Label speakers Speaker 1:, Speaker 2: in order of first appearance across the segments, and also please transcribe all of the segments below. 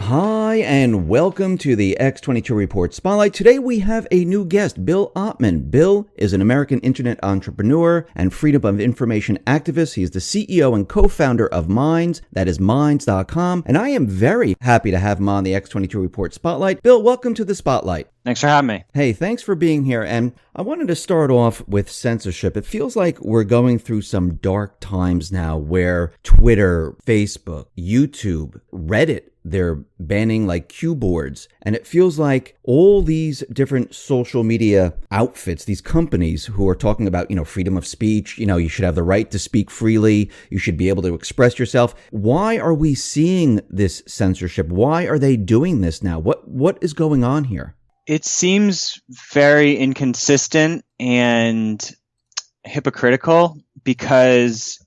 Speaker 1: Hi, and welcome to the X22 Report Spotlight. Today we have a new guest, Bill Ottman. Bill is an American internet entrepreneur and freedom of information activist. He is the CEO and co-founder of Minds, that is Minds.com. And I am very happy to have him on the X22 Report Spotlight. Bill, welcome to the Spotlight.
Speaker 2: Thanks for having me.
Speaker 1: Hey, thanks for being here. And I wanted to start off with censorship. It feels like we're going through some dark times now where Twitter, Facebook, YouTube, Reddit, they're banning like cue boards. And it feels like all these different social media outfits, these companies who are talking about, freedom of speech, you should have the right to speak freely. You should be able to express yourself. Why are we seeing this censorship? Why are they doing this now? What is going on here?
Speaker 2: It seems very inconsistent and hypocritical because,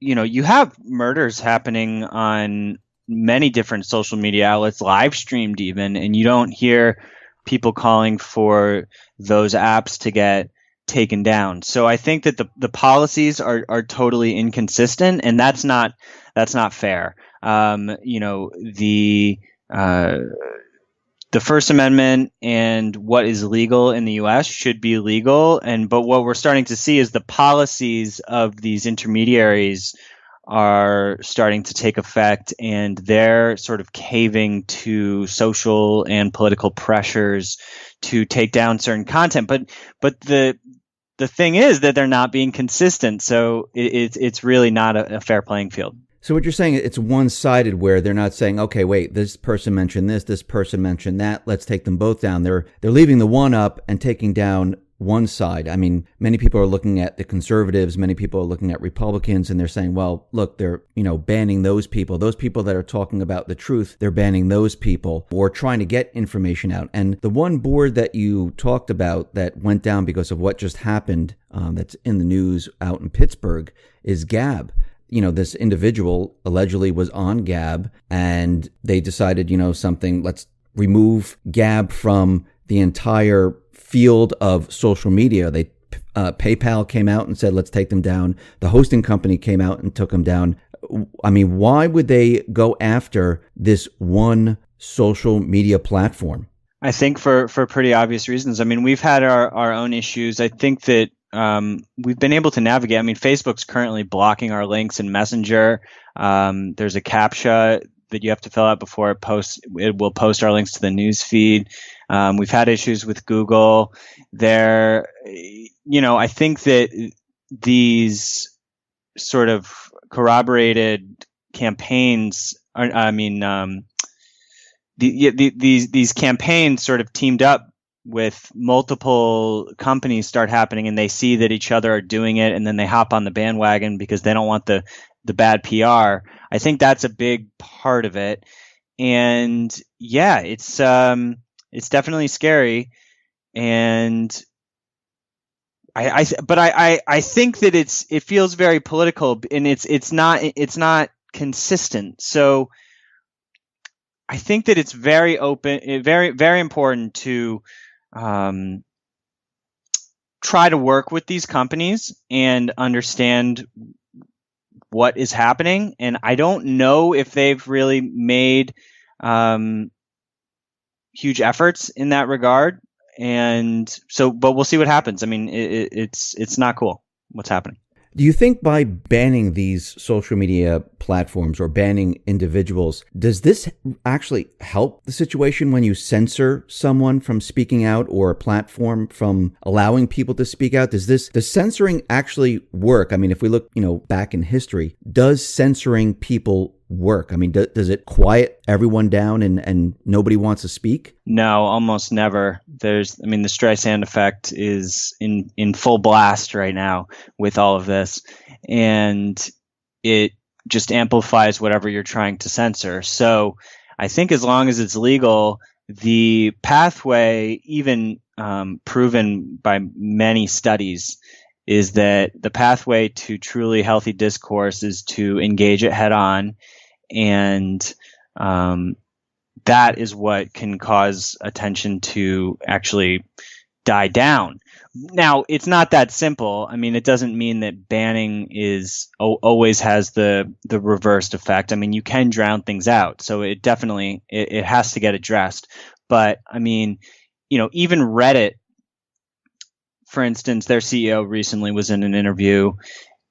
Speaker 2: you have murders happening on many different social media outlets, live streamed even, and you don't hear people calling for those apps to get taken down. So I think that the policies are totally inconsistent, and that's not fair. The First Amendment and what is legal in the U.S. should be legal, but what we're starting to see is the policies of these intermediaries are starting to take effect, and they're sort of caving to social and political pressures to take down certain content. But the thing is that they're not being consistent, so it's really not a fair playing field.
Speaker 1: So what you're saying, it's one-sided where they're not saying, okay, wait, this person mentioned this person mentioned that, let's take them both down. They're leaving the one up and taking down one side. I mean, many people are looking at the conservatives, many people are looking at Republicans, and they're saying, well, look, they're, banning those people that are talking about the truth, they're banning those people or trying to get information out. And the one board that you talked about that went down because of what just happened, that's in the news out in Pittsburgh, is Gab. This individual allegedly was on Gab and they decided, let's remove Gab from the entire field of social media. PayPal came out and said, let's take them down. The hosting company came out and took them down. I mean, why would they go after this one social media platform?
Speaker 2: I think for pretty obvious reasons. I mean, we've had our own issues. I think that we've been able to navigate. I mean, Facebook's currently blocking our links in Messenger. There's a CAPTCHA that you have to fill out before it will post our links to the news feed. We've had issues with Google. I think that these sort of corroborated campaigns these campaigns sort of teamed up with multiple companies start happening, and they see that each other are doing it, and then they hop on the bandwagon because they don't want the bad PR. I think that's a big part of it. And yeah, it's definitely scary. And I think that it feels very political, and it's not consistent. So I think that it's very open, very, very important to try to work with these companies and understand what is happening. And I don't know if they've really made huge efforts in that regard. And so, but we'll see what happens. I mean, it's not cool what's happening.
Speaker 1: Do you think by banning these social media platforms or banning individuals, does this actually help the situation when you censor someone from speaking out or a platform from allowing people to speak out? Does censoring actually work? I mean, if we look, back in history, does censoring people work? I mean, does it quiet everyone down and nobody wants to speak?
Speaker 2: No, almost never. The Streisand effect is in full blast right now with all of this, and it just amplifies whatever you're trying to censor. So I think as long as it's legal, the pathway, even proven by many studies, is that the pathway to truly healthy discourse is to engage it head on. And that is what can cause attention to actually die down. Now, it's not that simple. I mean, it doesn't mean that banning is always has the reversed effect. I mean, you can drown things out, so it definitely it has to get addressed. But I mean, even Reddit, for instance, their CEO recently was in an interview,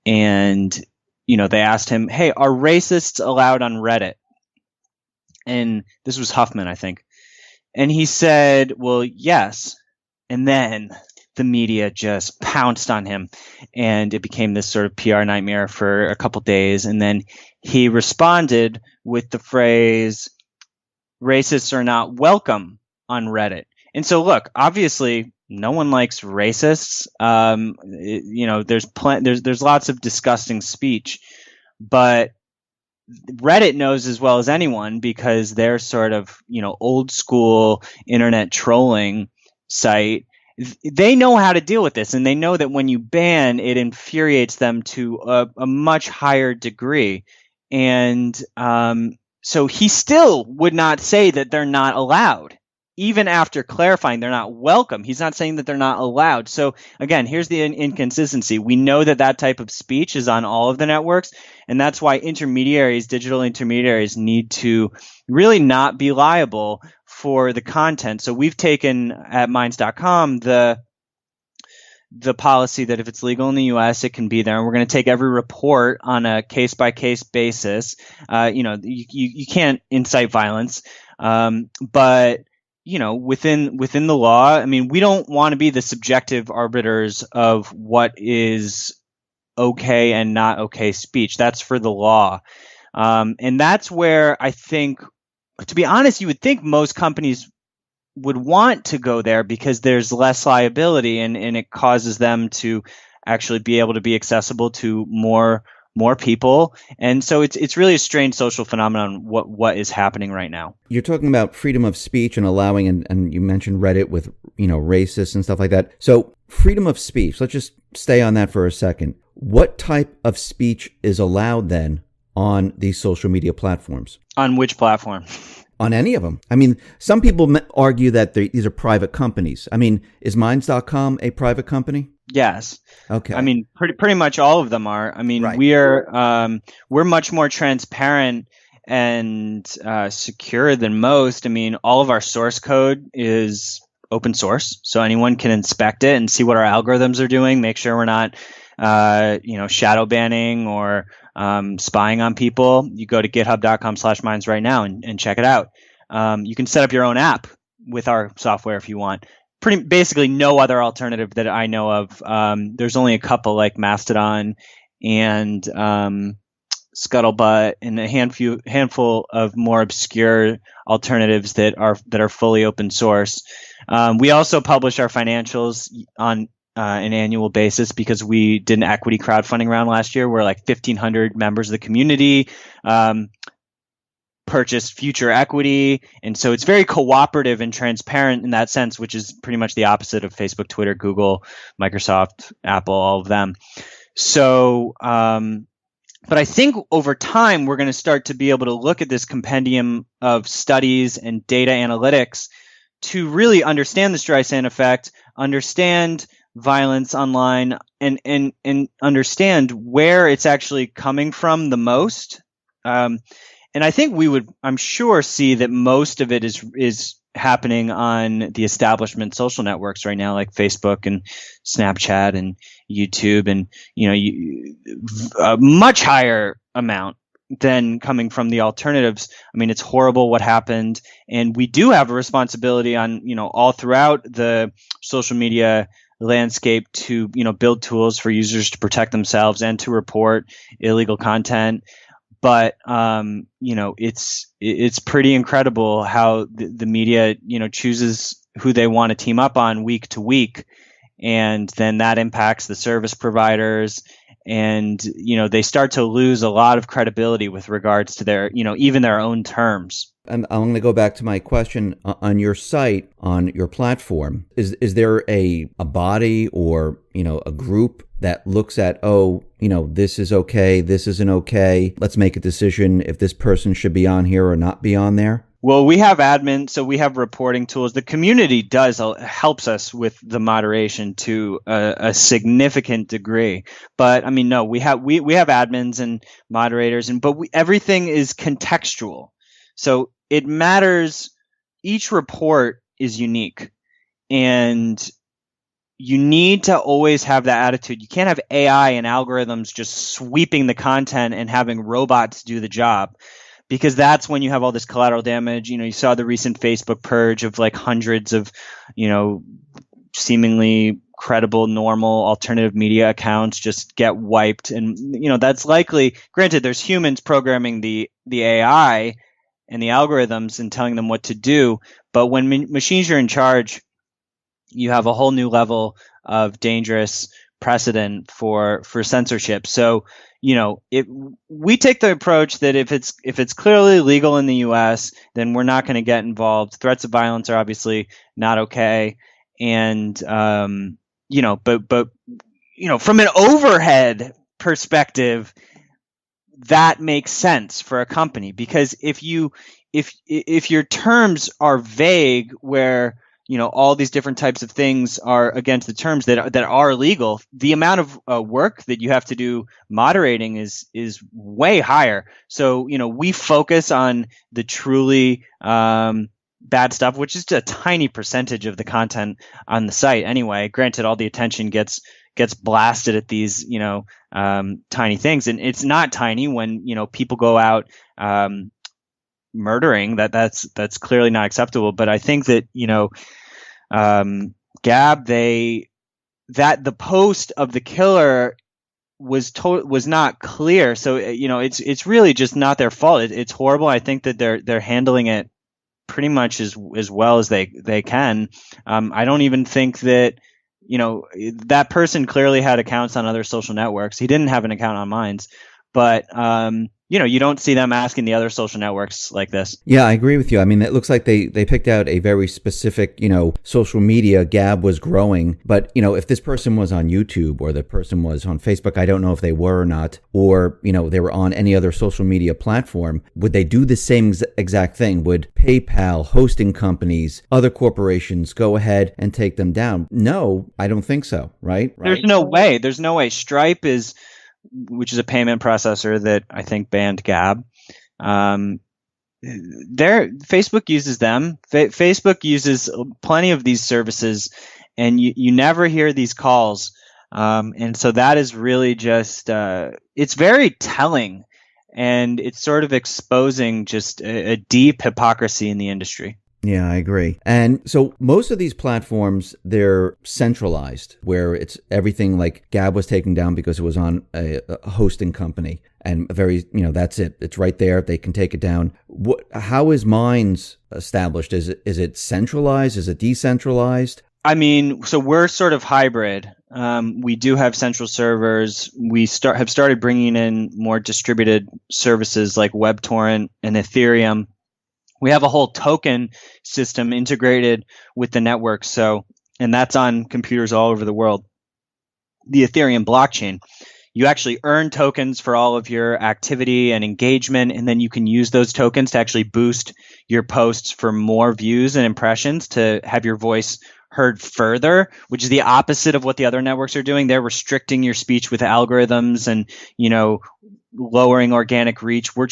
Speaker 2: and they asked him, "Hey, are racists allowed on Reddit?" And this was Huffman, I think, and he said, "Well, yes." And then the media just pounced on him, and it became this sort of PR nightmare for a couple days. And then he responded with the phrase, "Racists are not welcome on Reddit." And so, look, obviously, no one likes racists. There's lots of disgusting speech, but Reddit knows as well as anyone, because they're sort of old school internet trolling site. They know how to deal with this, and they know that when you ban, it infuriates them to a much higher degree. And so he still would not say that they're not allowed, even after clarifying they're not welcome. He's not saying that they're not allowed. So again, here's the inconsistency. We know that type of speech is on all of the networks, and that's why digital intermediaries, need to really not be liable for the content. So we've taken at Minds.com the policy that if it's legal in the U.S., it can be there, and we're going to take every report on a case-by-case basis. You can't incite violence, but within the law, I mean, we don't want to be the subjective arbiters of what is okay and not okay speech. That's for the law, and that's where I think, to be honest, you would think most companies would want to go there, because there's less liability, and it causes them to actually be able to be accessible to more people. And so it's really a strange social phenomenon what is happening right now.
Speaker 1: You're talking about freedom of speech and allowing, and you mentioned Reddit with racists and stuff like that. So freedom of speech, let's just stay on that for a second. What type of speech is allowed then on these social media platforms?
Speaker 2: On which platform?
Speaker 1: On any of them. I mean, some people argue that these are private companies. I mean, is Minds.com a private company?
Speaker 2: Yes.
Speaker 1: Okay.
Speaker 2: I mean, pretty much all of them are. I mean,
Speaker 1: right.
Speaker 2: We're much more transparent and secure than most. I mean, all of our source code is open source, so anyone can inspect it and see what our algorithms are doing. Make sure we're not, shadow banning or spying on people. You go to github.com/minds right now and check it out. You can set up your own app with our software if you want. Basically no other alternative that I know of. There's only a couple, like Mastodon and Scuttlebutt, and a handful of more obscure alternatives that are fully open source. We also publish our financials on an annual basis, because we did an equity crowdfunding round last year where like 1,500 members of the community purchased future equity. And so it's very cooperative and transparent in that sense, which is pretty much the opposite of Facebook, Twitter, Google, Microsoft, Apple, all of them. So, but I think over time, we're going to start to be able to look at this compendium of studies and data analytics to really understand the Streisand effect, understand violence online, and understand where it's actually coming from the most. And I think we would, I'm sure, see that most of it is happening on the establishment social networks right now, like Facebook and Snapchat and YouTube, and a much higher amount than coming from the alternatives. I mean, it's horrible what happened, and we do have a responsibility on all throughout the social media landscape to build tools for users to protect themselves and to report illegal content. But it's pretty incredible how the media chooses who they want to team up on week to week, and then that impacts the service providers, and they start to lose a lot of credibility with regards to their even their own terms.
Speaker 1: And I'm going to go back to my question on your site, on your platform. Is there a body or a group that looks at, this is okay, this isn't okay, let's make a decision if this person should be on here or not be on there?
Speaker 2: Well, we have admin, so we have reporting tools. The community helps us with the moderation to a significant degree. But I mean, no, we have admins and moderators, but everything is contextual. So it matters. Each report is unique, and you need to always have that attitude. You can't have AI and algorithms just sweeping the content and having robots do the job, because that's when you have all this collateral damage. You saw the recent Facebook purge of like hundreds of, seemingly credible, normal alternative media accounts just get wiped. And, that's likely, granted, there's humans programming the AI and the algorithms and telling them what to do. But when machines are in charge, you have a whole new level of dangerous precedent for censorship. So, we take the approach that if it's clearly legal in the U.S., then we're not going to get involved. Threats of violence are obviously not okay, and but from an overhead perspective, that makes sense for a company, because if your terms are vague, where all these different types of things are against the terms that are legal, the amount of work that you have to do moderating is way higher. So, we focus on the truly bad stuff, which is just a tiny percentage of the content on the site anyway. Granted, all the attention gets blasted at these, tiny things. And it's not tiny when, people go out murdering. That's clearly not acceptable. But I think that Gab, that the post of the killer was not clear. So it's really just not their fault. It's horrible. I think that they're handling it pretty much as well as they can. I don't even think that that person clearly had accounts on other social networks. He didn't have an account on Minds, but you don't see them asking the other social networks like this.
Speaker 1: Yeah, I agree with you. I mean, it looks like they picked out a very specific, social media. Gab was growing, but, if this person was on YouTube or the person was on Facebook, I don't know if they were or not, or, they were on any other social media platform, would they do the same exact thing? Would PayPal, hosting companies, other corporations go ahead and take them down? No, I don't think so, right?
Speaker 2: There's no way. There's no way. Stripe which is a payment processor that I think banned Gab. Facebook uses them. Facebook uses plenty of these services, and you never hear these calls. And so that is really just it's very telling, and it's sort of exposing just a deep hypocrisy in the industry.
Speaker 1: Yeah, I agree. And so most of these platforms, they're centralized, where it's everything like Gab was taken down because it was on a hosting company, and that's it. It's right there. They can take it down. How is Minds established? Is it centralized? Is it decentralized?
Speaker 2: I mean, so we're sort of hybrid. We do have central servers. We have started bringing in more distributed services like WebTorrent and Ethereum. We have a whole token system integrated with the network. And that's on computers all over the world. The Ethereum blockchain, you actually earn tokens for all of your activity and engagement, and then you can use those tokens to actually boost your posts for more views and impressions, to have your voice heard further, which is the opposite of what the other networks are doing. They're restricting your speech with algorithms and, lowering organic reach. We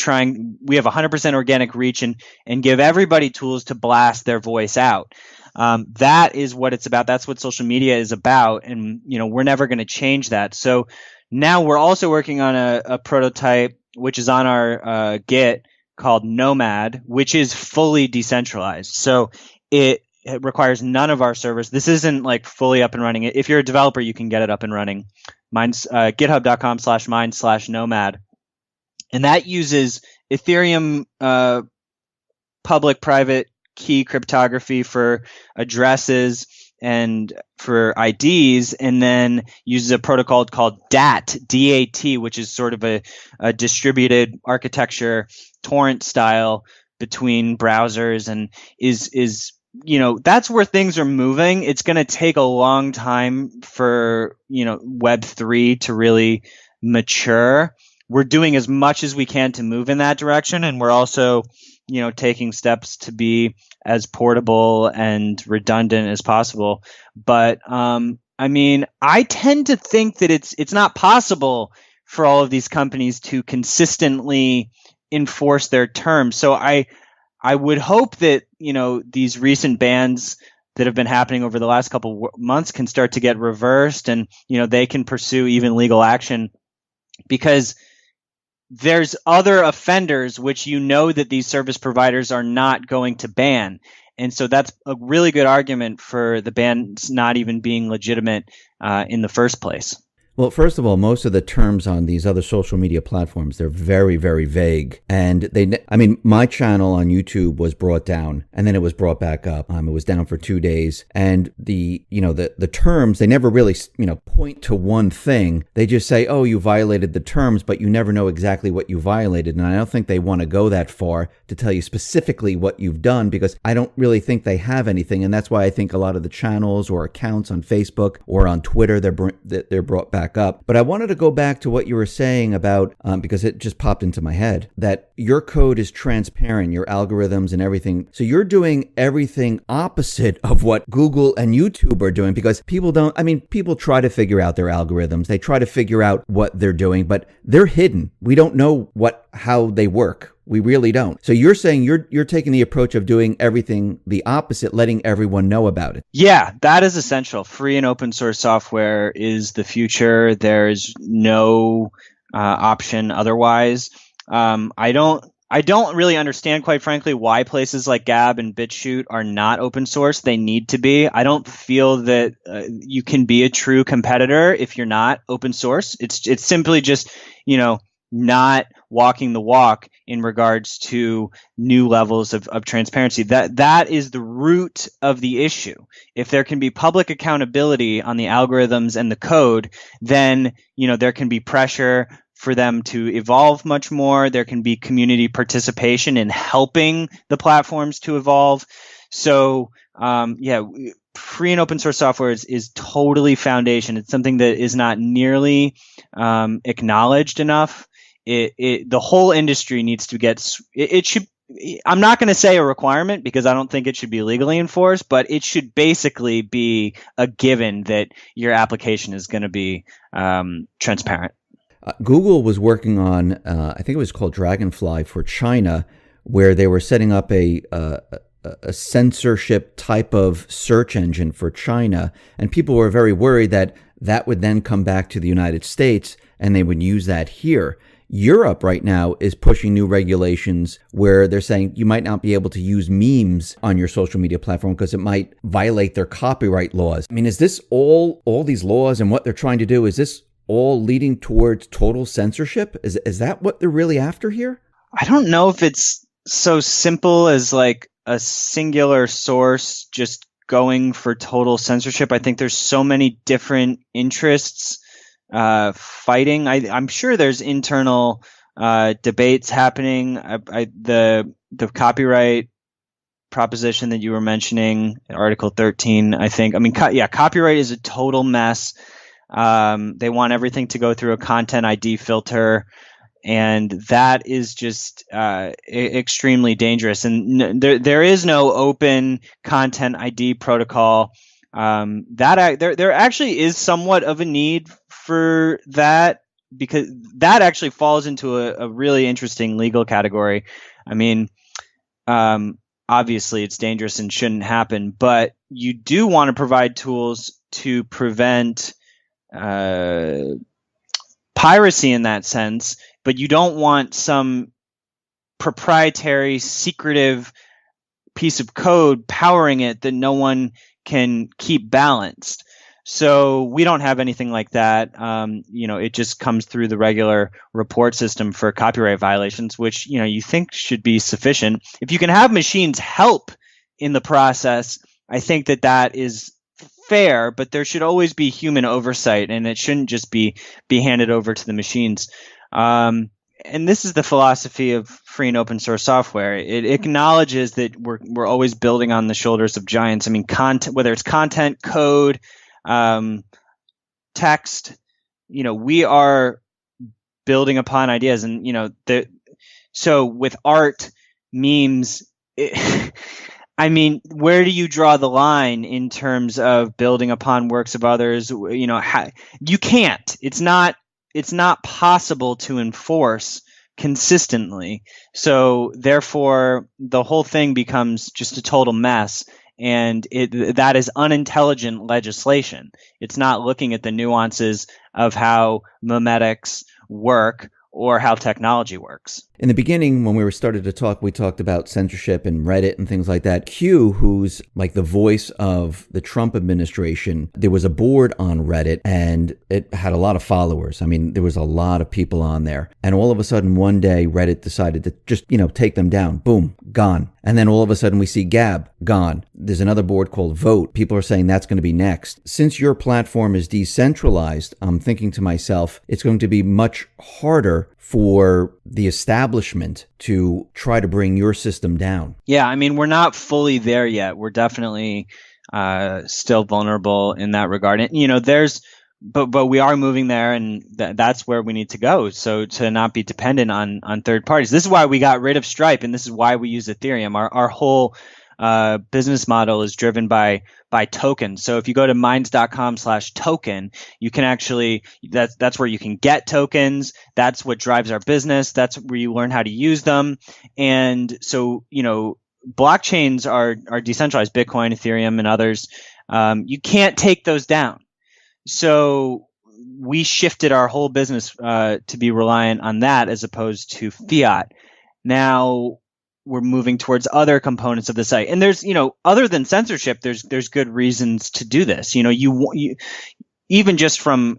Speaker 2: have 100% organic reach and give everybody tools to blast their voice out. That is what it's about. That's what social media is about. And, we're never going to change that. So now we're also working on a prototype, which is on our Git, called Nomad, which is fully decentralized. So it requires none of our servers. This isn't like fully up and running. If you're a developer, you can get it up and running. Mine's github.com/mind/nomad. And that uses Ethereum public-private key cryptography for addresses and for IDs, and then uses a protocol called DAT, D-A-T, which is sort of a distributed architecture, torrent style between browsers, and is that's where things are moving. It's going to take a long time for Web3 to really mature. we're doing as much as we can to move in that direction, and we're also, taking steps to be as portable and redundant as possible. But I tend to think that it's not possible for all of these companies to consistently enforce their terms. So I would hope that these recent bans that have been happening over the last couple months can start to get reversed, and they can pursue even legal action, because there's other offenders which that these service providers are not going to ban. And so that's a really good argument for the bans not even being legitimate in the first place.
Speaker 1: Well, first of all, most of the terms on these other social media platforms, they're very, very vague. And my channel on YouTube was brought down and then it was brought back up. It was down for 2 days. And the terms, they never really, point to one thing. They just say, oh, you violated the terms, but you never know exactly what you violated. And I don't think they want to go that far to tell you specifically what you've done, because I don't really think they have anything. And that's why I think a lot of the channels or accounts on Facebook or on Twitter, they're brought back up. But I wanted to go back to what you were saying about, because it just popped into my head, that your code is transparent, your algorithms and everything. So you're doing everything opposite of what Google and YouTube are doing, because people try to figure out their algorithms. They try to figure out what they're doing, but they're hidden. We don't know how they work. We really don't. So you're saying you're taking the approach of doing everything the opposite, letting everyone know about it.
Speaker 2: Yeah, that is essential. Free and open source software is the future. There's no option otherwise. I don't really understand, quite frankly, why places like Gab and BitChute are not open source. They need to be. I don't feel that you can be a true competitor if you're not open source. It's simply just, not walking the walk in regards to new levels of transparency. That is the root of the issue. If there can be public accountability on the algorithms and the code, then there can be pressure for them to evolve much more. There can be community participation in helping the platforms to evolve. So free and open source software is totally foundation. It's something that is not nearly acknowledged enough. The whole industry needs to get it should. I'm not going to say a requirement, because I don't think it should be legally enforced, but it should basically be a given that your application is going to be transparent.
Speaker 1: Google was working on, I think it was called Dragonfly for China, where they were setting up a censorship type of search engine for China, and people were very worried that would then come back to the United States and they would use that here. Europe right now is pushing new regulations where they're saying you might not be able to use memes on your social media platform because it might violate their copyright laws. Is this all these laws and what they're trying to do, is this all leading towards total censorship? Is that what they're really after here?
Speaker 2: I don't know if it's so simple as like a singular source just going for total censorship. I think there's so many different interests fighting. I'm sure there's internal debates happening. The copyright proposition that you were mentioning, Article 13, I think. Copyright is a total mess. They want everything to go through a content ID filter, and that is just extremely dangerous. And there is no open content ID protocol. There actually is somewhat of a need for that, because that actually falls into a really interesting legal category. Obviously it's dangerous and shouldn't happen, but you do want to provide tools to prevent piracy in that sense, but you don't want some proprietary, secretive piece of code powering it that no one can keep balanced. So we don't have anything like that. It just comes through the regular report system for copyright violations, which, you think should be sufficient. If you can have machines help in the process, I think that is fair, but there should always be human oversight, and it shouldn't just be handed over to the machines. And this is the philosophy of free and open source software. It acknowledges that we're always building on the shoulders of giants. Content, whether it's content, code, text, we are building upon ideas. And, so with art, memes, I mean, where do you draw the line in terms of building upon works of others? You can't. It's not possible to enforce consistently. So therefore, the whole thing becomes just a total mess. And that is unintelligent legislation. It's not looking at the nuances of how memetics work or how technology works.
Speaker 1: In the beginning, when we started to talk, we talked about censorship and Reddit and things like that. Q, who's like the voice of the Trump administration, there was a board on Reddit and it had a lot of followers. I mean, there was a lot of people on there. And all of a sudden, one day, Reddit decided to just, take them down. Boom, gone. And then all of a sudden, we see Gab, gone. There's another board called Vote. People are saying that's going to be next. Since your platform is decentralized, I'm thinking to myself, it's going to be much harder for the establishment to try to bring your system down.
Speaker 2: Yeah, I mean, we're not fully there yet. We're definitely still vulnerable in that regard. And, but we are moving there, and that's where we need to go. So to not be dependent on third parties. This is why we got rid of Stripe, and this is why we use Ethereum. Our whole business model is driven by tokens. So if you go to minds.com/token, you can actually, that's where you can get tokens. That's what drives our business. That's where you learn how to use them. And so, blockchains are decentralized, Bitcoin, Ethereum, and others. You can't take those down. So we shifted our whole business to be reliant on that as opposed to fiat. Now we're moving towards other components of the site. And there's, other than censorship, there's good reasons to do this. You even just from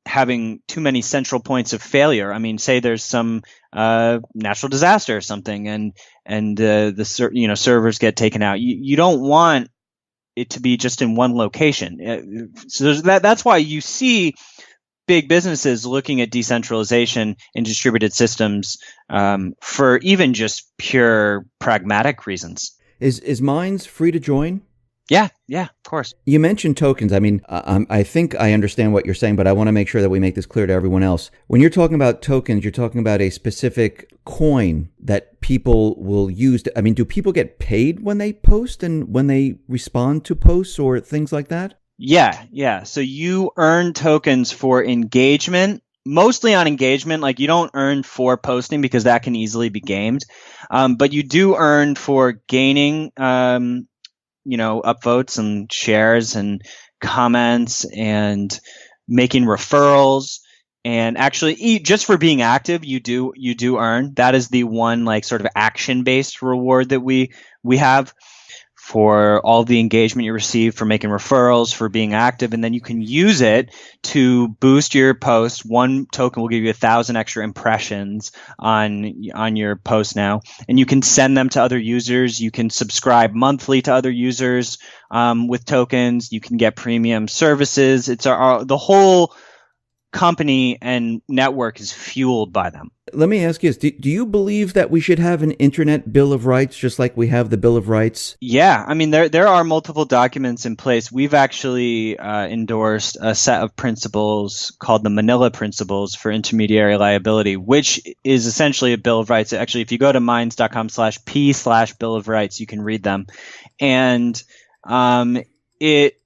Speaker 2: having too many central points of failure. I mean, say there's some natural disaster or something, and the servers get taken out. You don't want it to be just in one location. So that's why you see big businesses looking at decentralization and distributed systems for even just pure pragmatic reasons.
Speaker 1: Is Minds free to join?
Speaker 2: Yeah, of course.
Speaker 1: You mentioned tokens. I mean, I think I understand what you're saying, but I want to make sure that we make this clear to everyone else. When you're talking about tokens, you're talking about a specific coin that people will use. I mean, do people get paid when they post and when they respond to posts or things like that?
Speaker 2: Yeah. So you earn tokens for engagement, mostly on engagement. Like, you don't earn for posting because that can easily be gamed. But you do earn for gaining, upvotes and shares and comments and making referrals. And actually, just for being active, you do earn. That is the one sort of action-based reward that we have for all the engagement you receive, for making referrals, for being active. And then you can use it to boost your post. One token will give you 1,000 extra impressions on your post now. And you can send them to other users. You can subscribe monthly to other users with tokens. You can get premium services. It's the whole company and network is fueled by them.
Speaker 1: Let me ask you this. Do you believe that we should have an Internet Bill of Rights, just like we have the Bill of Rights?
Speaker 2: Yeah. I mean, there are multiple documents in place. We've actually endorsed a set of principles called the Manila Principles for Intermediary Liability, which is essentially a Bill of Rights. Actually, if you go to minds.com/p/Bill of Rights, you can read them. And it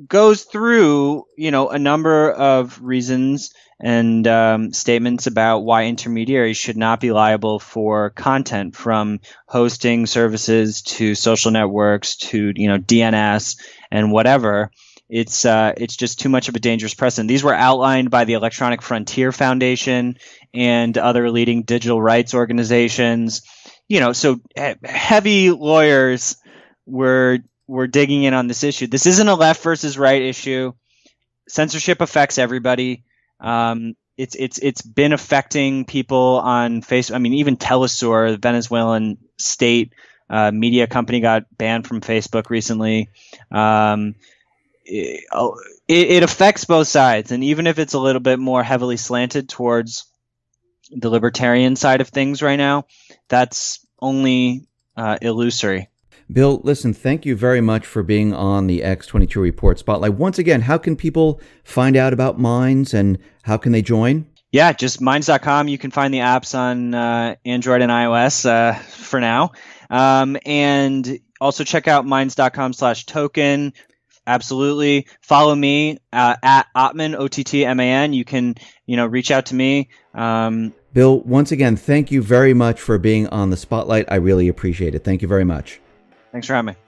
Speaker 2: goes through, a number of reasons and statements about why intermediaries should not be liable for content, from hosting services to social networks to, DNS and whatever. It's just too much of a dangerous precedent. These were outlined by the Electronic Frontier Foundation and other leading digital rights organizations. So heavy lawyers were digging in on this issue. This isn't a left versus right issue. Censorship affects everybody. It's been affecting people on Facebook. I mean, even Telesur, the Venezuelan state media company, got banned from Facebook recently. It affects both sides, and even if it's a little bit more heavily slanted towards the libertarian side of things right now, that's only illusory.
Speaker 1: Bill, listen, thank you very much for being on the X22 Report Spotlight. Once again, how can people find out about Minds and how can they join?
Speaker 2: Yeah, just minds.com. You can find the apps on Android and iOS for now. And also check out minds.com/token. Absolutely. Follow me at Ottman, Ottman. You can, reach out to me.
Speaker 1: Bill, once again, thank you very much for being on the spotlight. I really appreciate it. Thank you very much.
Speaker 2: Thanks for having me.